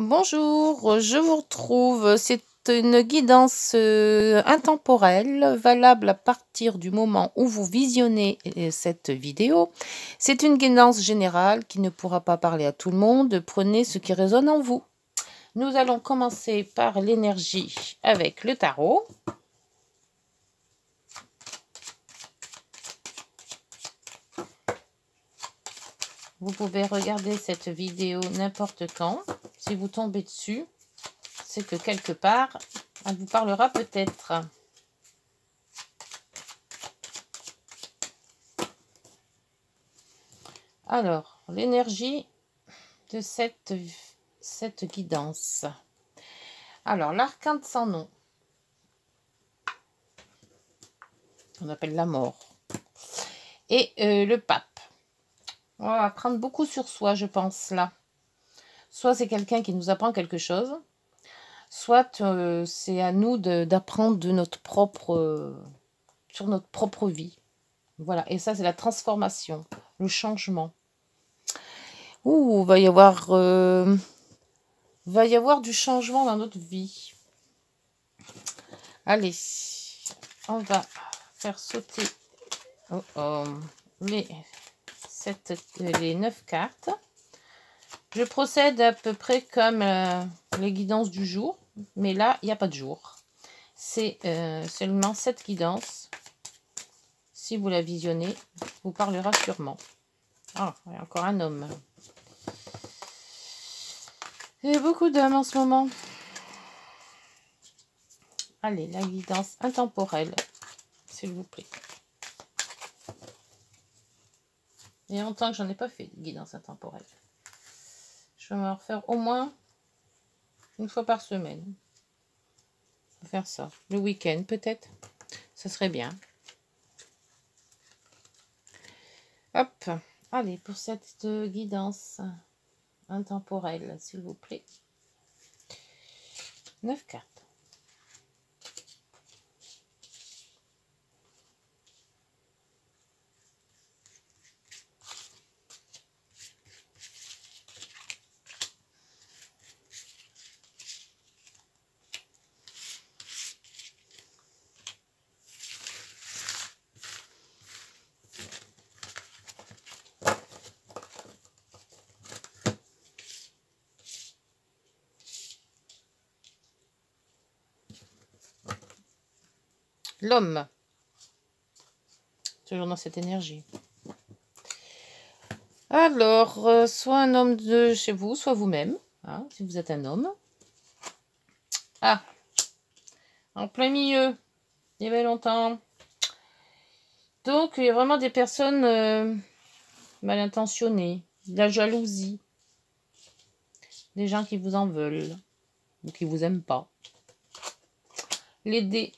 Bonjour, je vous retrouve. C'est une guidance intemporelle, valable à partir du moment où vous visionnez cette vidéo. C'est une guidance générale qui ne pourra pas parler à tout le monde. Prenez ce qui résonne en vous. Nous allons commencer par l'énergie avec le tarot. Vous pouvez regarder cette vidéo n'importe quand. Si vous tombez dessus, c'est que quelque part, elle vous parlera peut-être. Alors, l'énergie de cette guidance. Alors, l'arcane sans nom. On appelle la mort. Et le pape. On va apprendre beaucoup sur soi, je pense, là. Soit c'est quelqu'un qui nous apprend quelque chose, soit c'est à nous d'apprendre de notre propre, sur notre propre vie. Voilà, et ça, c'est la transformation, le changement. Ouh, va y avoir du changement dans notre vie. Allez, on va faire sauter les 9 cartes. Je procède à peu près comme les guidances du jour, mais là, il n'y a pas de jour. C'est seulement cette guidance. Si vous la visionnez, vous parlera sûrement. Ah, il y a encore un homme. Il y a beaucoup d'hommes en ce moment. Allez, la guidance intemporelle, s'il vous plaît. Il y a longtemps que j'en ai pas fait de guidance intemporelle. Je vais m'en refaire au moins une fois par semaine. Je vais faire ça. Le week-end, peut-être. Ça serait bien. Hop. Allez, pour cette guidance intemporelle, s'il vous plaît. 9 cartes. L'homme. Toujours dans cette énergie. Alors, soit un homme de chez vous, soit vous-même, hein, si vous êtes un homme. Ah, en plein milieu, il y avait longtemps. Donc, il y a vraiment des personnes mal intentionnées, de la jalousie, des gens qui vous en veulent ou qui vous aiment pas. Les dés.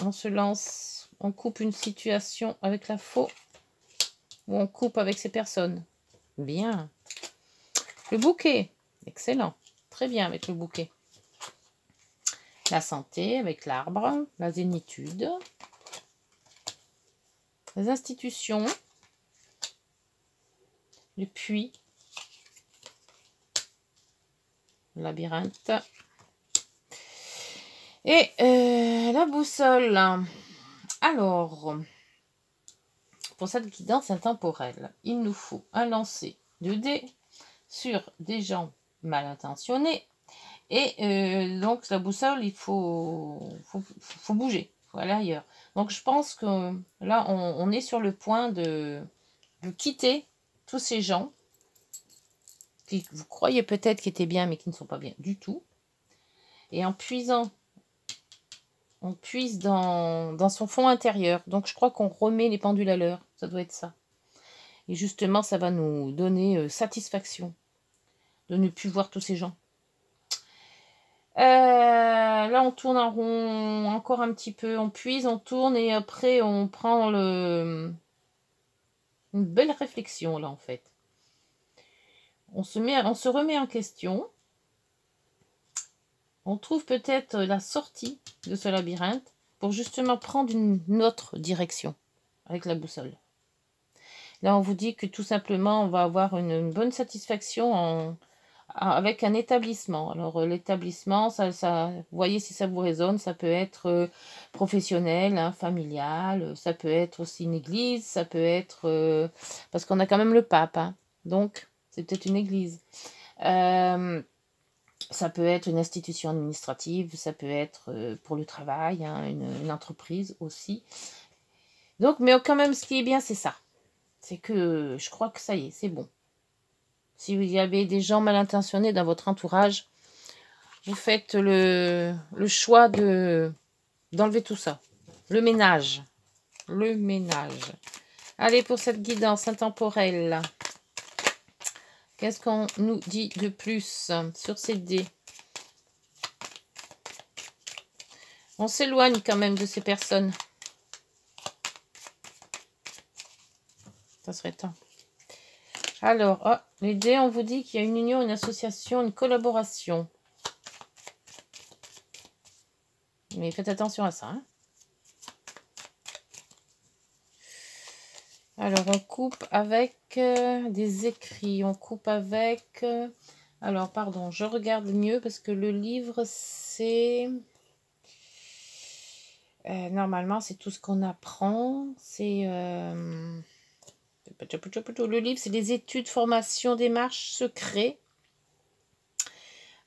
On se lance, on coupe une situation avec la faux ou on coupe avec ces personnes. Bien. Le bouquet. Excellent. Très bien avec le bouquet. La santé avec l'arbre. La zénitude. Les institutions. Le puits. Le labyrinthe. Et la boussole. Alors, pour cette guidance intemporelle, il nous faut un lancer de dés sur des gens mal intentionnés. Et donc, la boussole, il faut bouger. Il faut aller ailleurs. Donc, je pense que là, on est sur le point de quitter tous ces gens qui vous croyez peut-être qui étaient bien, mais qui ne sont pas bien du tout. Et en puisant, on puise dans son fond intérieur. Donc, je crois qu'on remet les pendules à l'heure. Ça doit être ça. Et justement, ça va nous donner satisfaction de ne plus voir tous ces gens. Là, on tourne en rond encore un petit peu. On puise, on tourne et après, on prend une belle réflexion, là, en fait. On se remet en question. On trouve peut-être la sortie de ce labyrinthe pour justement prendre une autre direction avec la boussole. Là, on vous dit que tout simplement, on va avoir une bonne satisfaction avec un établissement. Alors, l'établissement, vous voyez si ça vous résonne, ça peut être professionnel, hein, familial, ça peut être aussi une église, ça peut être... parce qu'on a quand même le pape, hein, donc c'est peut-être une église. Ça peut être une institution administrative, ça peut être pour le travail, hein, une entreprise aussi. Donc, mais quand même, ce qui est bien, c'est ça. C'est que je crois que ça y est, c'est bon. Si vous y avez des gens mal intentionnés dans votre entourage, vous faites le choix d'enlever tout ça. Le ménage. Le ménage. Allez, pour cette guidance intemporelle, qu'est-ce qu'on nous dit de plus sur ces dés? On s'éloigne quand même de ces personnes. Ça serait temps. Alors, oh, les dés, on vous dit qu'il y a une union, une association, une collaboration. Mais faites attention à ça. Hein. Alors, on coupe avec des écrits. On coupe avec... alors, pardon, je regarde mieux parce que le livre, c'est... normalement, c'est tout ce qu'on apprend. C'est... le livre, c'est des études, formations, démarches, secrets.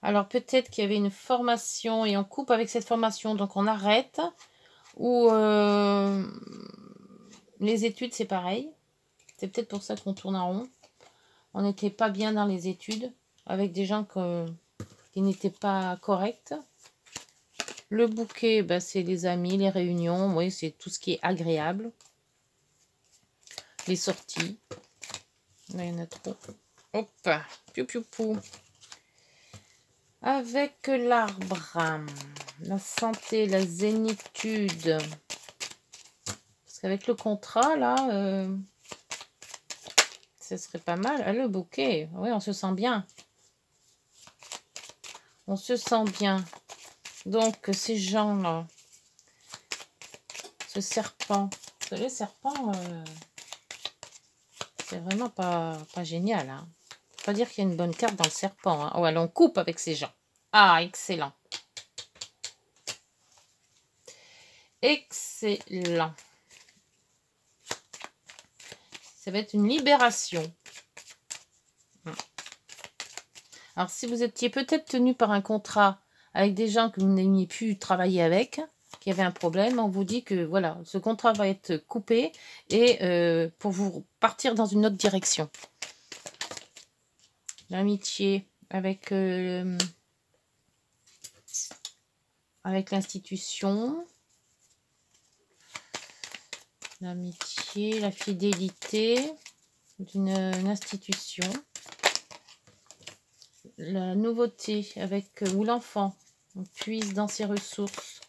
Alors, peut-être qu'il y avait une formation et on coupe avec cette formation, donc on arrête. Ou les études, c'est pareil. C'est peut-être pour ça qu'on tourne en rond. On n'était pas bien dans les études, avec des gens qui n'étaient pas corrects. Le bouquet, bah, c'est les amis, les réunions, oui, c'est tout ce qui est agréable. Les sorties. Là, il y en a trop. Hop, piou piou pou. Avec l'arbre, la santé, la zénitude. Parce qu'avec le contrat, là, ce serait pas mal. Ah, le bouquet, oui, on se sent bien. On se sent bien. Donc, ces gens-là, ce serpent, vous savez, serpent, c'est vraiment pas génial. Hein. Faut pas dire qu'il y a une bonne carte dans le serpent. Hein. Oh, alors on coupe avec ces gens. Ah, excellent. Excellent. Ça va être une libération. Alors, si vous étiez peut-être tenu par un contrat avec des gens que vous n'aimiez plus travailler avec, qui avaient un problème, on vous dit que voilà, ce contrat va être coupé et pour vous partir dans une autre direction. L'amitié avec l'institution. L'amitié, la fidélité d'une institution. La nouveauté avec où l'enfant puise dans ses ressources.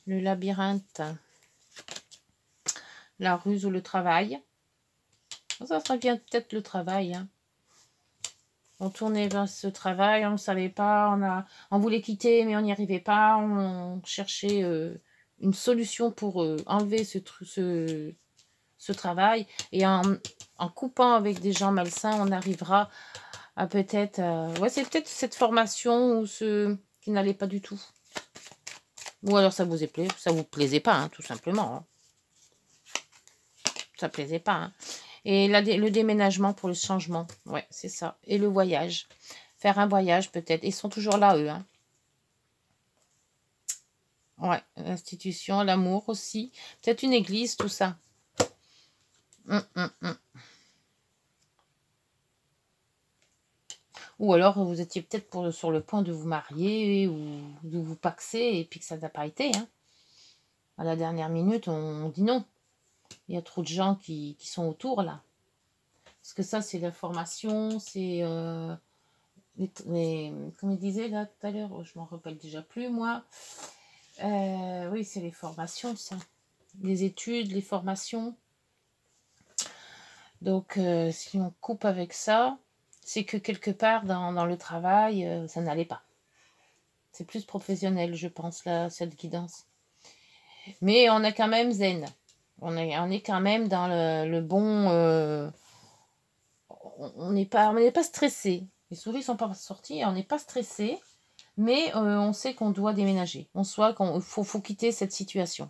Le labyrinthe. La ruse ou le travail. Ça sera bien peut-être le travail. Hein. On tournait vers ce travail, on ne savait pas, on voulait quitter mais on n'y arrivait pas. On cherchait une solution pour enlever ce travail. Et en coupant avec des gens malsains, on arrivera à peut-être... ouais, c'est peut-être cette formation ou ce qui n'allait pas du tout. Ou alors ça vous plaisait pas, hein, tout simplement. Hein. Ça plaisait pas. Hein. Et là, le déménagement pour le changement. Ouais, c'est ça. Et le voyage. Faire un voyage peut-être. Ils sont toujours là, eux. Hein. Ouais, l'institution, l'amour aussi. Peut-être une église, tout ça. Ou alors, vous étiez peut-être sur le point de vous marier ou de vous paxer et puis que ça n'a pas été. Hein. À la dernière minute, on dit non. Il y a trop de gens qui sont autour, là. Parce que ça, c'est la formation, c'est... comme il disait là tout à l'heure, je m'en rappelle déjà plus, moi. Oui, c'est les formations, ça. Les études, les formations. Donc, si on coupe avec ça, c'est que quelque part, dans le travail, ça n'allait pas. C'est plus professionnel, je pense, là, cette guidance. Mais on est quand même zen. On est quand même dans le bon... on n'est pas stressé. Les souris ne sont pas sorties, on n'est pas stressé. Mais on sait qu'on doit déménager. On sait qu'il faut quitter cette situation.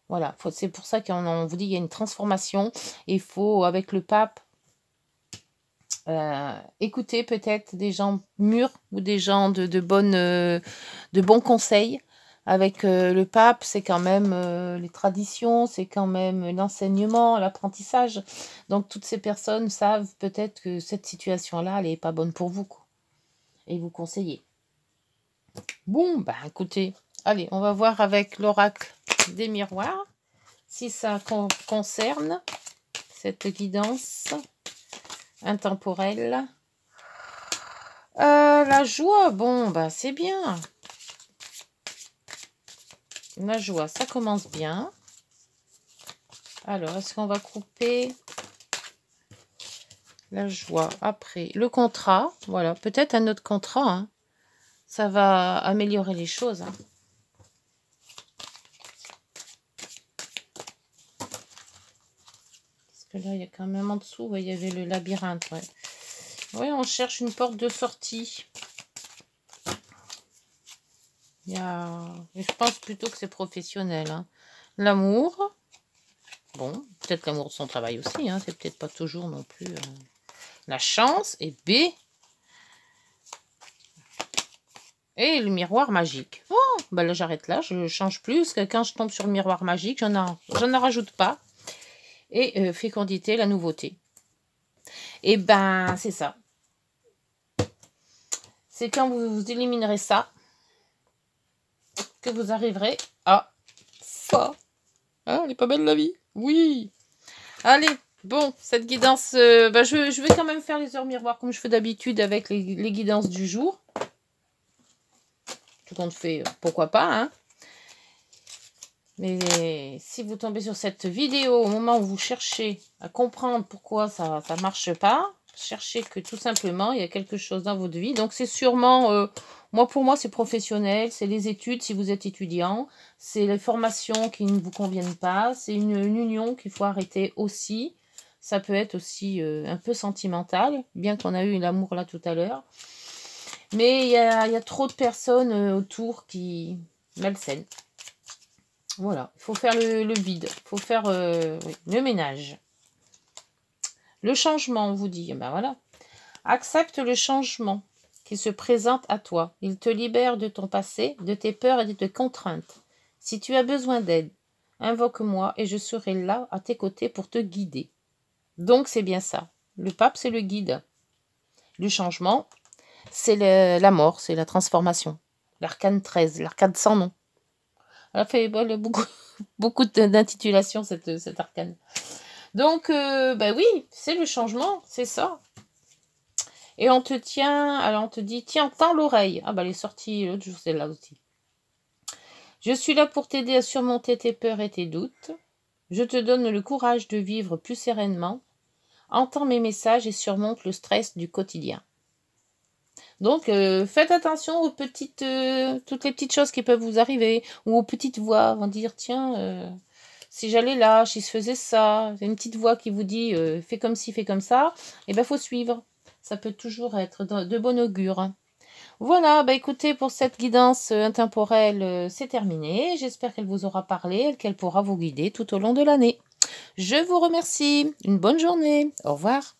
Voilà, c'est pour ça qu'on vous dit qu'il y a une transformation. Et il faut, avec le pape, écouter peut-être des gens mûrs ou des gens de bons conseils. Avec le pape, c'est quand même les traditions, c'est quand même l'enseignement, l'apprentissage. Donc toutes ces personnes savent peut-être que cette situation-là, elle n'est pas bonne pour vous, quoi. Et vous conseillez. Bon, bah écoutez, allez, on va voir avec l'oracle des miroirs si ça concerne cette guidance intemporelle. La joie, bon, bah c'est bien. La joie, ça commence bien. Alors, est-ce qu'on va couper la joie après le contrat? Voilà, peut-être un autre contrat, hein. Ça va améliorer les choses, hein. Parce que là, il y a quand même en dessous, ouais, il y avait le labyrinthe, ouais. Oui, on cherche une porte de sortie. Je pense plutôt que c'est professionnel, hein. L'amour. Bon, peut-être l'amour de son travail aussi, hein. C'est peut-être pas toujours non plus. La chance. Et B. Et le miroir magique. Oh, bah là j'arrête là, je change plus. Parce que quand je tombe sur le miroir magique, j'en en rajoute pas. Et fécondité, la nouveauté. Et ben, c'est ça. C'est quand vous éliminerez ça que vous arriverez à ça. Ah, elle est pas belle la vie. Oui. Allez, bon, cette guidance, je vais quand même faire les heures miroirs comme je fais d'habitude avec les guidances du jour. Tout compte fait, pourquoi pas, hein. Mais si vous tombez sur cette vidéo au moment où vous cherchez à comprendre pourquoi ça ne marche pas, cherchez que tout simplement, il y a quelque chose dans votre vie. Donc c'est sûrement, pour moi, c'est professionnel, c'est les études si vous êtes étudiant, c'est les formations qui ne vous conviennent pas, c'est une union qu'il faut arrêter aussi. Ça peut être aussi un peu sentimental, bien qu'on a eu l'amour là tout à l'heure. Mais il y a trop de personnes autour qui malsaines. Voilà, il faut faire le vide, il faut faire le ménage. Le changement, on vous dit, ben voilà. Accepte le changement qui se présente à toi. Il te libère de ton passé, de tes peurs et de tes contraintes. Si tu as besoin d'aide, invoque-moi et je serai là à tes côtés pour te guider. Donc c'est bien ça. Le pape, c'est le guide. Le changement, c'est la mort, c'est la transformation. L'arcane 13, l'arcane sans nom. Elle a fait beaucoup d'intitulations, cette arcane. Donc, oui, c'est le changement, c'est ça. Et on te dit, tiens, tends l'oreille. Ah, bah, elle est sortie l'autre jour, celle-là aussi. Je suis là pour t'aider à surmonter tes peurs et tes doutes. Je te donne le courage de vivre plus sereinement. Entends mes messages et surmonte le stress du quotidien. Donc, faites attention aux toutes les petites choses qui peuvent vous arriver, ou aux petites voix, vont dire, tiens, si j'allais là, si je faisais ça, une petite voix qui vous dit, fais comme ci, fais comme ça, et ben faut suivre. Ça peut toujours être de bon augure. Voilà, bah écoutez, pour cette guidance intemporelle, c'est terminé. J'espère qu'elle vous aura parlé, qu'elle pourra vous guider tout au long de l'année. Je vous remercie. Une bonne journée. Au revoir.